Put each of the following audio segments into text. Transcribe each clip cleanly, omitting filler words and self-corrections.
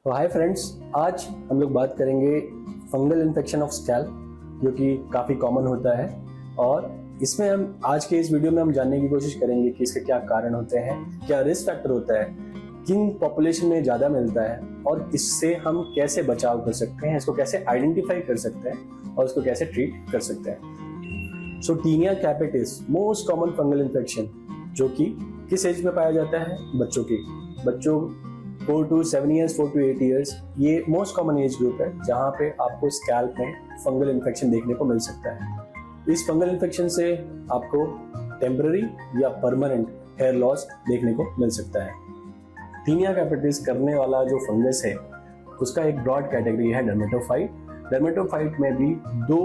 तो hi friends, आज हम लोग बात करेंगे फंगल इन्फेक्शन ऑफ स्कैल्प, जो कि काफ़ी कॉमन होता है। और इसमें हम आज के इस वीडियो में हम जानने की कोशिश करेंगे कि इसके क्या कारण होते हैं, क्या रिस्क फैक्टर होता है, किन पॉपुलेशन में ज़्यादा मिलता है और इससे हम कैसे बचाव कर सकते हैं, इसको कैसे आइडेंटिफाई कर सकते हैं और इसको कैसे ट्रीट कर सकते हैं। So tinea capitis most common fungal infection, जो कि किस एज में पाया जाता है? बच्चों 4 to 7 years, 4 to 8 years, ये मोस्ट कॉमन एज ग्रुप है जहाँ पे आपको स्कैल्प में फंगल इन्फेक्शन देखने को मिल सकता है। इस फंगल इन्फेक्शन से आपको टेम्पररी या परमानेंट हेयर लॉस देखने को मिल सकता है। टीनिया कैपिटिस करने वाला जो फंगस है उसका एक ब्रॉड कैटेगरी है डर्मेटोफाइट। डर्मेटोफाइट में भी 2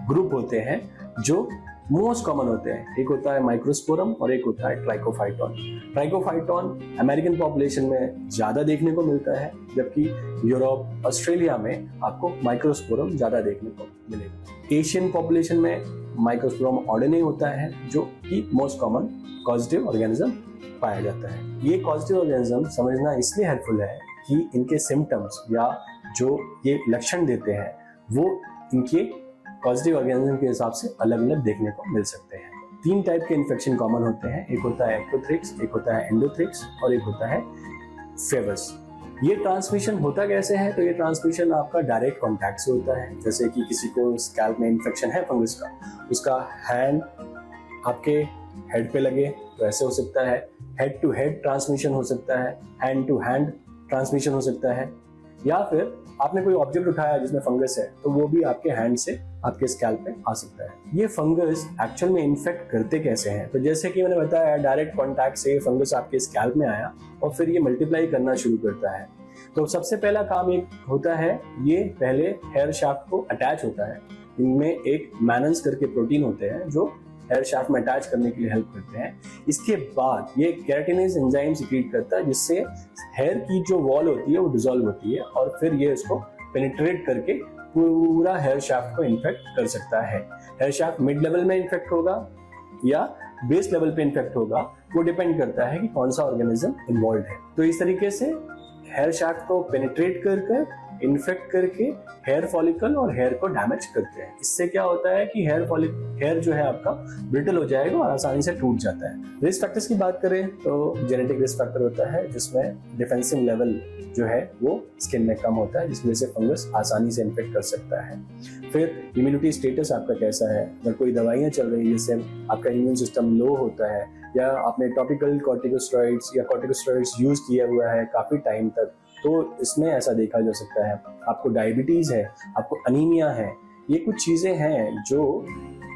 ग्रुप होते हैं जो मोस्ट कॉमन होते हैं। एक होता है माइक्रोस्पोरम और एक होता है ट्राइकोफाइटॉन। ट्राइकोफाइटॉन अमेरिकन पॉपुलेशन में ज्यादा देखने को मिलता है, जबकि यूरोप, ऑस्ट्रेलिया में आपको माइक्रोस्पोरम ज्यादा देखने को मिलेगा। एशियन पॉपुलेशन में माइक्रोस्पोरम ऑर्डिने होता है, जो कि मोस्ट कॉमन कॉजेटिव ऑर्गेनिज्म पाया जाता है। ये कॉजेटिव ऑर्गेनिज्म समझना इसलिए हेल्पफुल है कि इनके सिम्टम्स या जो ये लक्षण देते हैं वो इनके पॉजिटिव ऑर्गेनिज्म के हिसाब से अलग अलग देखने को मिल सकते हैं। 3 टाइप के इन्फेक्शन कॉमन होते हैं। एक होता है एक्टोथ्रिक्स, एक होता है एंडोथ्रिक्स और एक होता है फेवस। ये ट्रांसमिशन होता कैसे है? तो ये ट्रांसमिशन आपका डायरेक्ट कॉन्टैक्ट से होता है। जैसे कि किसी को स्कैल्प में इन्फेक्शन है फंगस का, उसका हैंड आपके हेड पे लगे तो ऐसे हो सकता है। हेड टू हेड ट्रांसमिशन हो सकता है, हैंड टू हैंड ट्रांसमिशन हो सकता है, या फिर आपने कोई ऑब्जेक्ट उठाया जिसमें फंगस है तो वो भी आपके हैंड से आपके स्कैल्प पे आ सकता है। ये फंगस एक्चुअल में इन्फेक्ट करते कैसे हैं? तो जैसे कि मैंने बताया, डायरेक्ट कांटेक्ट से फंगस आपके स्कैल्प में आया और फिर ये मल्टीप्लाई करना शुरू करता है। तो सबसे पहला काम एक होता है, ये पहले हेयर शाफ्ट को अटैच होता है। इनमें एक मैनन्स करके प्रोटीन होते हैं जो हेयर शाफ्ट में अटैच करने के लिए हेल्प करते हैं। इसके बाद ये केराटिनेज एंजाइम सिक्रीट करता है, जिससे हेयर की जो वॉल होती है वो डिसॉल्व होती है और फिर ये उसको पेनिट्रेट करके पूरा हेयर शाफ्ट को इन्फेक्ट कर सकता है। हेयर शाफ्ट मिड लेवल में इन्फेक्ट होगा या बेस लेवल पे इन्फेक्ट होगा, वो डिपेंड करता है कि कौन सा ऑर्गेनिज्म इन्वॉल्व है। तो इस तरीके से हेयर शाफ्ट को पेनिट्रेट कर इन्फेक्ट करके हेयर फॉलिकल और हेयर को डैमेज करते हैं। इससे क्या होता है कि हेयर जो है आपका ब्रिटल हो जाएगा और आसानी से टूट जाता है। रिस्क फैक्टर्स की बात करें तो जेनेटिक रिस्क फैक्टर होता है, जिसमें डिफेंसिव लेवल जो है वो स्किन में कम होता है, जिसकी वजह से फंगस आसानी से इन्फेक्ट कर सकता है। फिर इम्यूनिटी स्टेटस आपका कैसा है? अगर कोई दवाइयाँ चल रही है जिससे आपका इम्यून सिस्टम लो होता है, या आपने टॉपिकल कॉर्टिकोस्टेरॉइड्स या कॉर्टिकोस्टेरॉइड्स यूज किया हुआ है काफी टाइम तक, तो इसमें ऐसा देखा जा सकता है। आपको डायबिटीज है, आपको अनीमिया है, ये कुछ चीजें हैं जो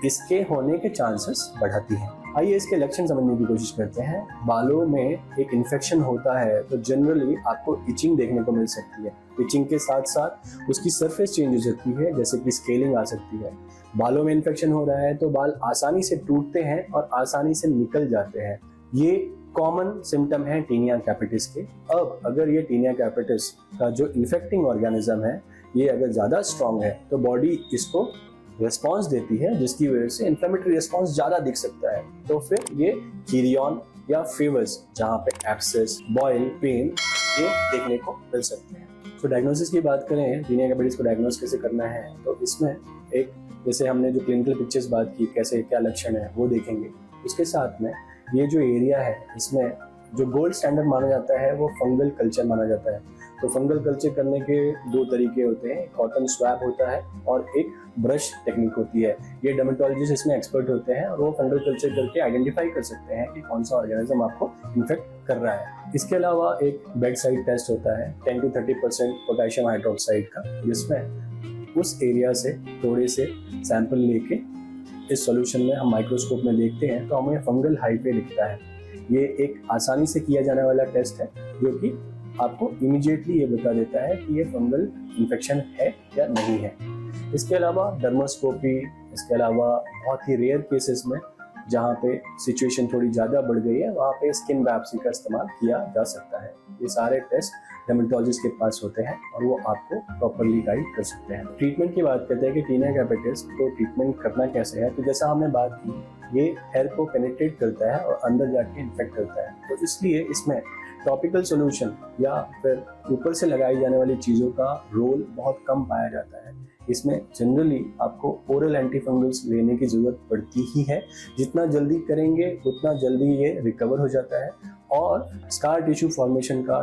इसके होने के चांसेस बढ़ाती हैं। आइए इसके लक्षण समझने की कोशिश करते हैं। बालों में एक इन्फेक्शन होता है तो जनरली आपको इचिंग देखने को मिल सकती है। इचिंग के साथ साथ उसकी सरफेस चेंज हो सकती है, जैसे कि स्केलिंग आ सकती है। बालों में इन्फेक्शन हो रहा है तो बाल आसानी से टूटते हैं और आसानी से निकल जाते हैं। ये कॉमन सिम्टम है टीनिया कैपिटिस के। अब अगर ये टीनिया कैपिटिस का जो इन्फेक्टिंग ऑर्गेनिज्म है ये अगर ज्यादा स्ट्रॉन्ग है तो बॉडी इसको रिस्पॉन्स देती है, जिसकी वजह से इन्फ्लेमेटरी रिस्पॉन्स ज्यादा दिख सकता है। तो फिर ये कीरियन या फेवस, जहाँ पे एब्सेस, बॉयल, पेन ये देखने को मिल सकते हैं। तो डायग्नोसिस की बात करें, टीनिया कैपिटिस को डायग्नोस कैसे करना है, तो इसमें एक जैसे हमने जो क्लिनिकल पिक्चर्स बात की, कैसे क्या लक्षण है वो देखेंगे। उसके साथ में ये जो एरिया है इसमें जो गोल्ड स्टैंडर्ड माना जाता है वो फंगल कल्चर माना जाता है। तो फंगल कल्चर करने के 2 तरीके होते हैं, कॉटन स्वैब होता है और एक ब्रश टेक्निक होती है। ये डर्मेटोलॉजिस्ट इसमें एक्सपर्ट होते हैं और वो फंगल कल्चर करके आइडेंटिफाई कर सकते हैं कि कौन सा ऑर्गेनिज्म आपको इन्फेक्ट कर रहा है। इसके अलावा एक बेड साइड टेस्ट होता है 10 to 30% पोटेशियम हाइड्रोक्साइड का, जिसमें उस एरिया से थोड़े से सैंपल लेके इस सॉल्यूशन में हम माइक्रोस्कोप में देखते हैं तो हमें फंगल हाइफे दिखता है। ये एक आसानी से किया जाने वाला टेस्ट है जो कि आपको इमीडिएटली ये बता देता है कि ये फंगल इन्फेक्शन है या नहीं है। इसके अलावा डर्मोस्कोपी, इसके अलावा बहुत ही रेयर केसेस में जहाँ पे सिचुएशन थोड़ी ज़्यादा बढ़ गई है वहाँ पे स्किन बायोप्सी का इस्तेमाल किया जा सकता है। ये सारे टेस्ट डर्मेटोलॉजिस्ट के पास होते हैं और वो आपको प्रॉपरली गाइड कर सकते हैं। ट्रीटमेंट की बात करते हैं कि टीनिया कैपिटिस को ट्रीटमेंट करना कैसे है, तो जैसा हमने बात की ये हेयर को पेनिट्रेट करता है और अंदर जाके इन्फेक्ट करता है, तो इसलिए इसमें टॉपिकल सॉल्यूशन या फिर ऊपर से लगाई जाने वाली चीज़ों का रोल बहुत कम पाया जाता है। इसमें जनरली आपको ओरल एंटीफंगल्स लेने की ज़रूरत पड़ती ही है। जितना जल्दी करेंगे उतना जल्दी ये रिकवर हो जाता है और स्कार टिश्यू फॉर्मेशन का,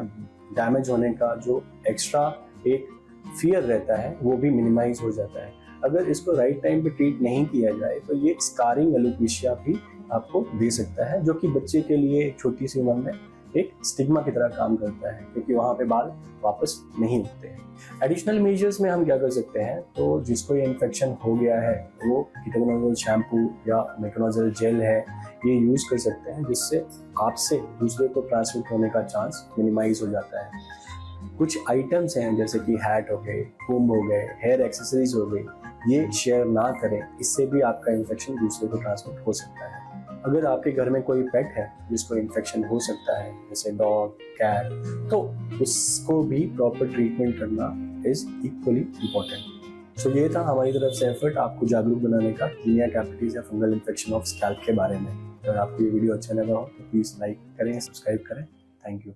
डैमेज होने का जो एक्स्ट्रा एक फियर रहता है वो भी मिनिमाइज हो जाता है। अगर इसको राइट टाइम पे ट्रीट नहीं किया जाए तो ये स्कारिंग एलोपेशिया भी आपको दे सकता है, जो कि बच्चे के लिए एक छोटी सी उम्र में एक स्टिग्मा की तरह काम करता है, क्योंकि वहाँ पे बाल वापस नहीं उगते हैं। एडिशनल मेजर्स में हम क्या कर सकते हैं, तो जिसको ये इन्फेक्शन हो गया है वो कीटोकोनाजोल शैम्पू या मेकोनाजोल जेल है, ये यूज कर सकते हैं, जिससे आपसे दूसरे को ट्रांसमिट होने का चांस मिनिमाइज हो जाता है। कुछ आइटम्स हैं जैसे कि हैट हो गए, कोम्ब हो गए, हेयर एक्सेसरीज हो गई, ये शेयर ना करें, इससे भी आपका इन्फेक्शन दूसरे को ट्रांसमिट हो सकता है। अगर आपके घर में कोई पेट है जिसको इन्फेक्शन हो सकता है, जैसे डॉग, कैट, तो उसको भी प्रॉपर ट्रीटमेंट करना इज इक्वली इम्पोर्टेंट। सो ये था हमारी तरफ से एफर्ट आपको जागरूक बनाने का टीनिया कैपिटिस या फंगल इन्फेक्शन ऑफ स्कैल्प के बारे में। अगर आपको ये वीडियो अच्छा लगा हो तो प्लीज़ लाइक करें, सब्सक्राइब करें। Thank you.